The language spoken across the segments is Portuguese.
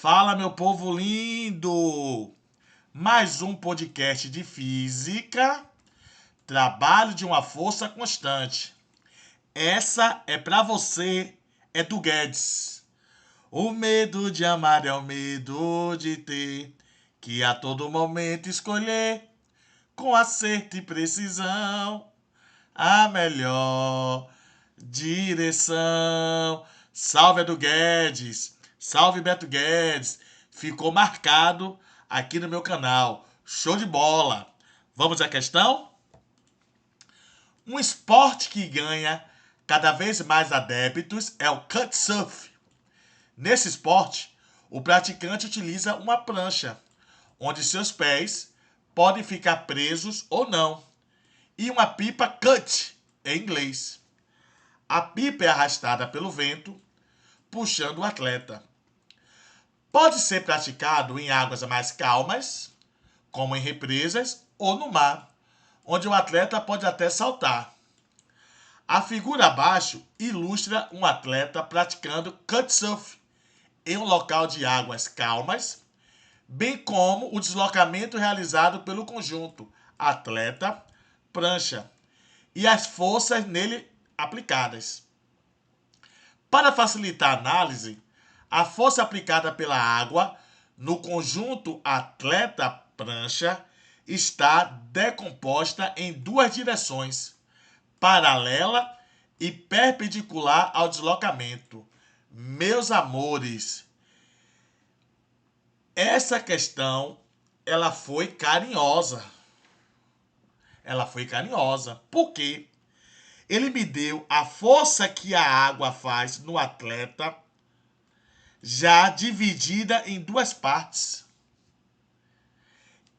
Fala, meu povo lindo! Mais um podcast de física, trabalho de uma força constante. Essa é pra você, é do Guedes. O medo de amar é o medo de ter que a todo momento escolher com acerto e precisão a melhor direção. Salve Edu Guedes, salve Beto Guedes. Ficou marcado aqui no meu canal. Show de bola. Vamos à questão? Um esporte que ganha cada vez mais adeptos é o kitesurf. Nesse esporte, o praticante utiliza uma prancha, onde seus pés podem ficar presos ou não, e uma pipa cut, em inglês. A pipa é arrastada pelo vento, puxando o atleta. Pode ser praticado em águas mais calmas, como em represas ou no mar, onde o atleta pode até saltar. A figura abaixo ilustra um atleta praticando kitesurf em um local de águas calmas, bem como o deslocamento realizado pelo conjunto atleta, prancha e as forças nele aplicadas. Para facilitar a análise, a força aplicada pela água no conjunto atleta-prancha está decomposta em duas direções, paralela e perpendicular ao deslocamento. Meus amores, essa questão ela foi carinhosa. Ela foi carinhosa. Por quê? Ele me deu a força que a água faz no atleta, já dividida em duas partes.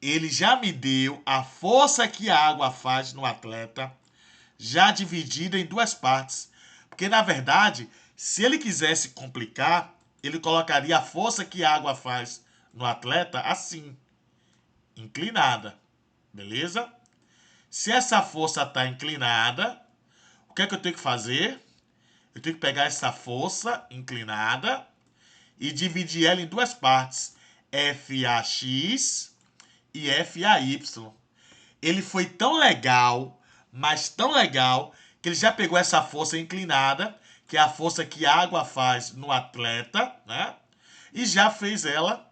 Ele já me deu a força que a água faz no atleta, já dividida em duas partes. Porque, na verdade, se ele quisesse complicar, ele colocaria a força que a água faz no atleta assim, inclinada. Beleza? Se essa força está inclinada, o que é que eu tenho que fazer? Eu tenho que pegar essa força inclinada e dividir ela em duas partes, FAX e FAY. Ele foi tão legal, mas tão legal, que ele já pegou essa força inclinada, que é a força que a água faz no atleta, né? E já fez ela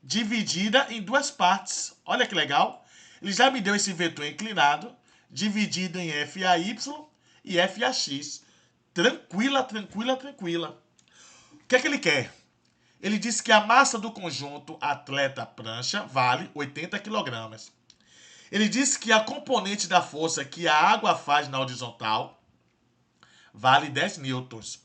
dividida em duas partes. Olha que legal. Ele já me deu esse vetor inclinado, dividido em FAY e FAX. Tranquila, tranquila, tranquila. O que é que ele quer? Ele disse que a massa do conjunto atleta-prancha vale 80 kg. Ele disse que a componente da força que a água faz na horizontal vale 10 newtons.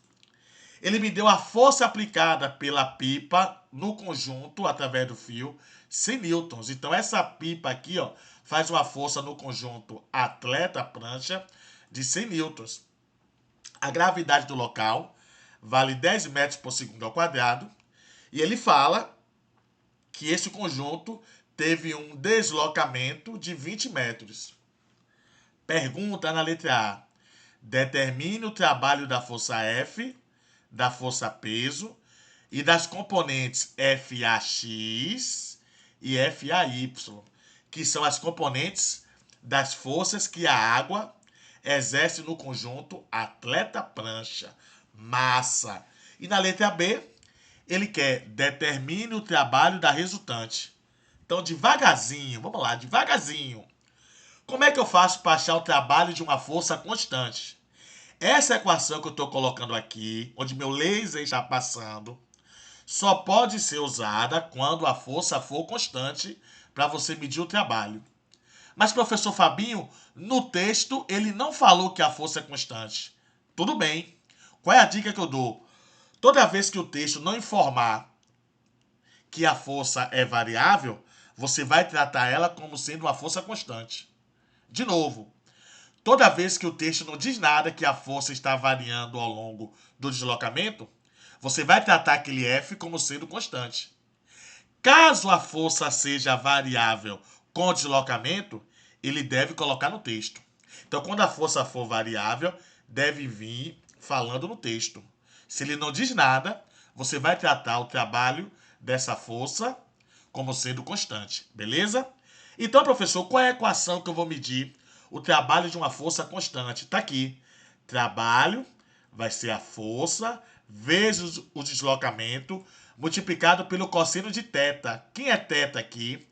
Ele me deu a força aplicada pela pipa no conjunto através do fio, 100 newtons. Então essa pipa aqui, ó, faz uma força no conjunto atleta-prancha de 100 newtons. A gravidade do local vale 10 metros por segundo ao quadrado. E ele fala que esse conjunto teve um deslocamento de 20 metros. Pergunta na letra A. Determine o trabalho da força F, da força peso e das componentes FAX e FAY, que são as componentes das forças que a água exerce no conjunto atleta-prancha. Massa! E na letra B, ele quer determine o trabalho da resultante. Então, devagarzinho, vamos lá, devagarzinho. Como é que eu faço para achar o trabalho de uma força constante? Essa equação que eu estou colocando aqui, onde meu laser está passando, só pode ser usada quando a força for constante para você medir o trabalho. Mas, professor Fabinho, no texto ele não falou que a força é constante. Tudo bem. Qual é a dica que eu dou? Toda vez que o texto não informar que a força é variável, você vai tratar ela como sendo uma força constante. De novo, toda vez que o texto não diz nada que a força está variando ao longo do deslocamento, você vai tratar aquele F como sendo constante. Caso a força seja variável com deslocamento, ele deve colocar no texto. Então, quando a força for variável, deve vir falando no texto. Se ele não diz nada, você vai tratar o trabalho dessa força como sendo constante, beleza? Então, professor, qual é a equação que eu vou medir o trabalho de uma força constante? Está aqui. Trabalho vai ser a força vezes o deslocamento multiplicado pelo cosseno de θ. Quem é θ aqui?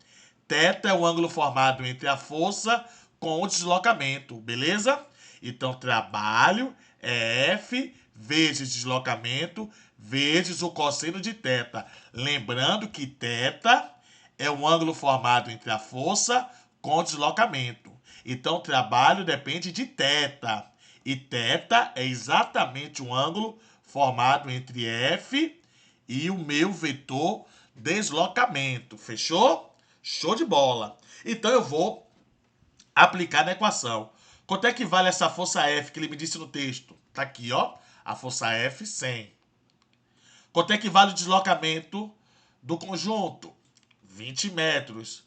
θ é o ângulo formado entre a força com o deslocamento, beleza? Então, trabalho é F vezes deslocamento vezes o cosseno de θ. Lembrando que θ é o ângulo formado entre a força com o deslocamento. Então, o trabalho depende de θ. E θ é exatamente o ângulo formado entre F e o meu vetor deslocamento. Fechou? Show de bola. Então, eu vou aplicar na equação. Quanto é que vale essa força F que ele me disse no texto? Tá aqui, ó. A força F, 100. Quanto é que vale o deslocamento do conjunto? 20 metros.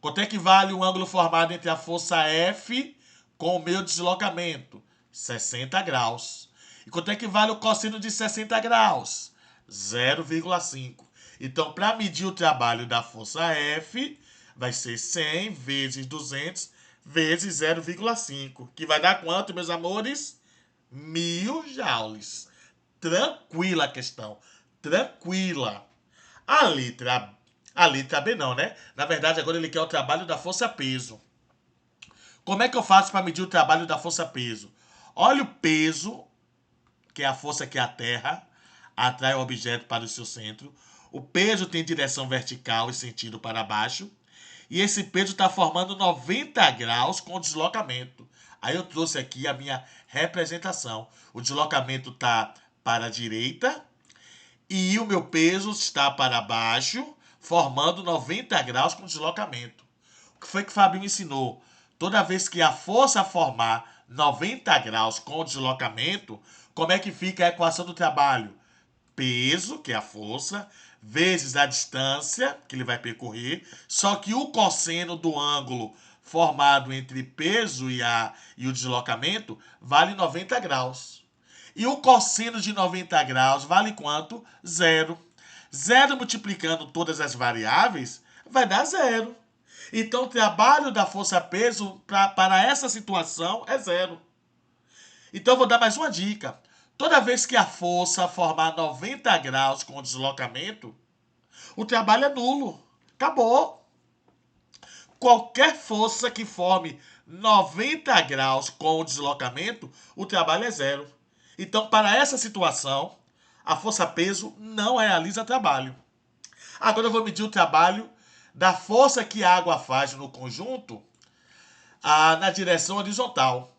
Quanto é que vale o ângulo formado entre a força F com o meu deslocamento? 60 graus. E quanto é que vale o cosseno de 60 graus? 0,5. Então, para medir o trabalho da força F, vai ser 100 vezes 200 vezes 0,5. Que vai dar quanto, meus amores? 1000 joules. Tranquila a questão. Tranquila. A letra B não, né? Na verdade, agora ele quer o trabalho da força-peso. Como é que eu faço para medir o trabalho da força-peso? Olha o peso, que é a força que a Terra atrai o objeto para o seu centro. O peso tem direção vertical e sentido para baixo. E esse peso está formando 90 graus com o deslocamento. Aí eu trouxe aqui a minha representação. O deslocamento está para a direita e o meu peso está para baixo, formando 90 graus com deslocamento. O que foi que o Fabinho ensinou? Toda vez que a força formar 90 graus com deslocamento, como é que fica a equação do trabalho? Peso, que é a força, vezes a distância que ele vai percorrer, só que o cosseno do ângulo formado entre peso e o deslocamento vale 90 graus. E o cosseno de 90 graus vale quanto? Zero. Zero multiplicando todas as variáveis vai dar zero. Então, o trabalho da força-peso para essa situação é zero. Então, eu vou dar mais uma dica. Toda vez que a força formar 90 graus com o deslocamento, o trabalho é nulo. Acabou. Qualquer força que forme 90 graus com o deslocamento, o trabalho é zero. Então, para essa situação, a força-peso não realiza trabalho. Agora eu vou medir o trabalho da força que a água faz no conjunto na direção horizontal.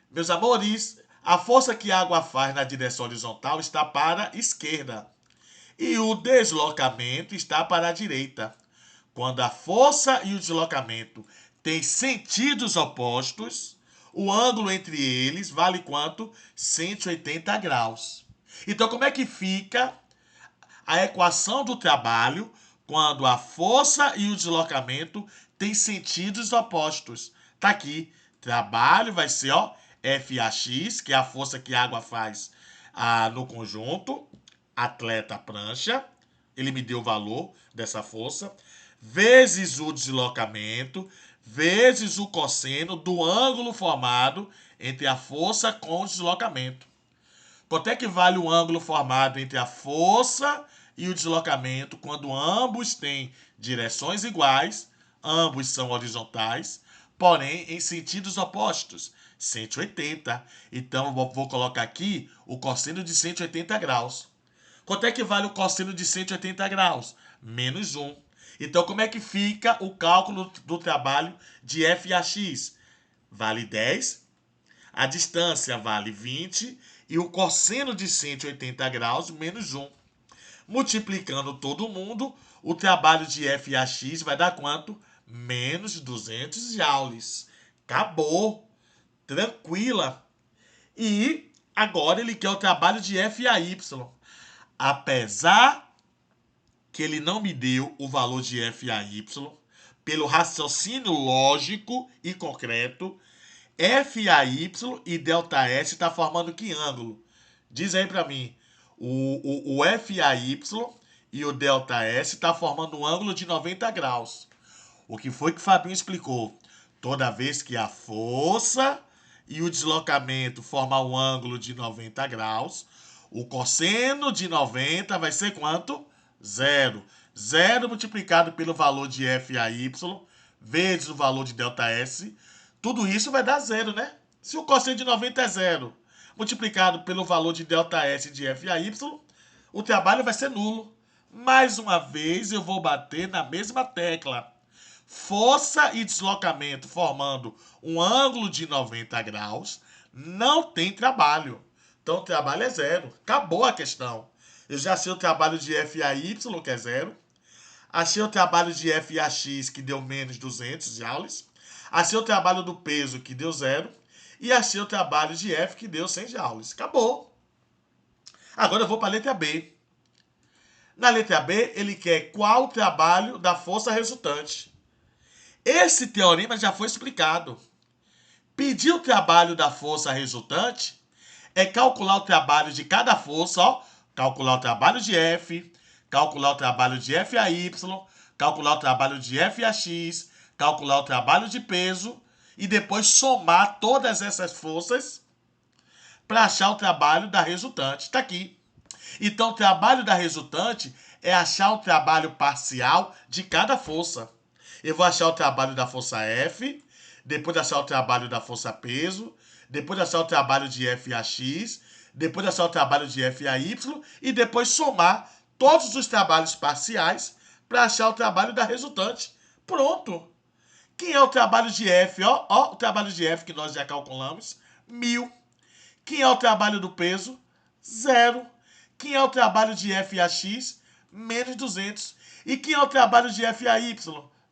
Meus amores, a força que a água faz na direção horizontal está para a esquerda. E o deslocamento está para a direita. Quando a força e o deslocamento têm sentidos opostos, o ângulo entre eles vale quanto? 180 graus. Então, como é que fica a equação do trabalho quando a força e o deslocamento têm sentidos opostos? Tá aqui. Trabalho vai ser, ó, FAX, que é a força que a água faz no conjunto. Atleta prancha. Ele me deu o valor dessa força. Vezes o deslocamento, vezes o cosseno do ângulo formado entre a força com o deslocamento. Quanto é que vale o ângulo formado entre a força e o deslocamento quando ambos têm direções iguais, ambos são horizontais, porém em sentidos opostos? 180. Então, eu vou colocar aqui o cosseno de 180 graus. Quanto é que vale o cosseno de 180 graus? Menos 1. Então, como é que fica o cálculo do trabalho de FAX? Vale 10. A distância vale 20 e o cosseno de 180 graus menos 1. Multiplicando todo mundo, o trabalho de FAX vai dar quanto? Menos 200 joules. Acabou. Tranquila. E agora ele quer o trabalho de FAY. Apesar que ele não me deu o valor de FAY, pelo raciocínio lógico e concreto, FAY e ΔS está formando que ângulo? Diz aí para mim. O FAY e o ΔS está formando um ângulo de 90 graus. O que foi que o Fabinho explicou? Toda vez que a força e o deslocamento formam um ângulo de 90 graus, o cosseno de 90 vai ser quanto? Zero. Zero multiplicado pelo valor de FAY vezes o valor de ΔS. Tudo isso vai dar zero, né? Se o cosseno de 90 é zero, multiplicado pelo valor de ΔS de FAY, o trabalho vai ser nulo. Mais uma vez eu vou bater na mesma tecla. Força e deslocamento formando um ângulo de 90 graus, não tem trabalho. Então o trabalho é zero. Acabou a questão. Eu já sei o trabalho de FAY, que é zero. Achei o trabalho de FAX, que deu menos 200 joules. Achei o trabalho do peso, que deu zero. E achei o trabalho de F, que deu 100 joules. Acabou. Agora eu vou para a letra B. Na letra B, ele quer qual o trabalho da força resultante. Esse teorema já foi explicado. Pedir o trabalho da força resultante é calcular o trabalho de cada força, ó, calcular o trabalho de F, calcular o trabalho de FAY, calcular o trabalho de FAX, calcular o trabalho de peso e depois somar todas essas forças para achar o trabalho da resultante. Está aqui. Então, o trabalho da resultante é achar o trabalho parcial de cada força. Eu vou achar o trabalho da força F, depois achar o trabalho da força peso, depois achar o trabalho de FAX, depois achar o trabalho de FAY e depois somar todos os trabalhos parciais para achar o trabalho da resultante. Pronto. Quem é o trabalho de F? Ó, o trabalho de F que nós já calculamos, 1000. Quem é o trabalho do peso? 0. Quem é o trabalho de FAX? Menos 200. E quem é o trabalho de FAY?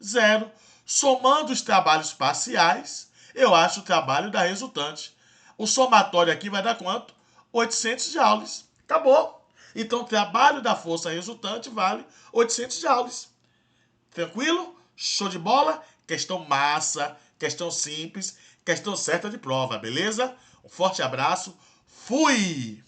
0. Somando os trabalhos parciais, eu acho o trabalho da resultante. O somatório aqui vai dar quanto? 800 joules. Acabou. Então, o trabalho da força resultante vale 800 joules. Tranquilo? Show de bola? Questão massa, questão simples, questão certa de prova, beleza? Um forte abraço. Fui!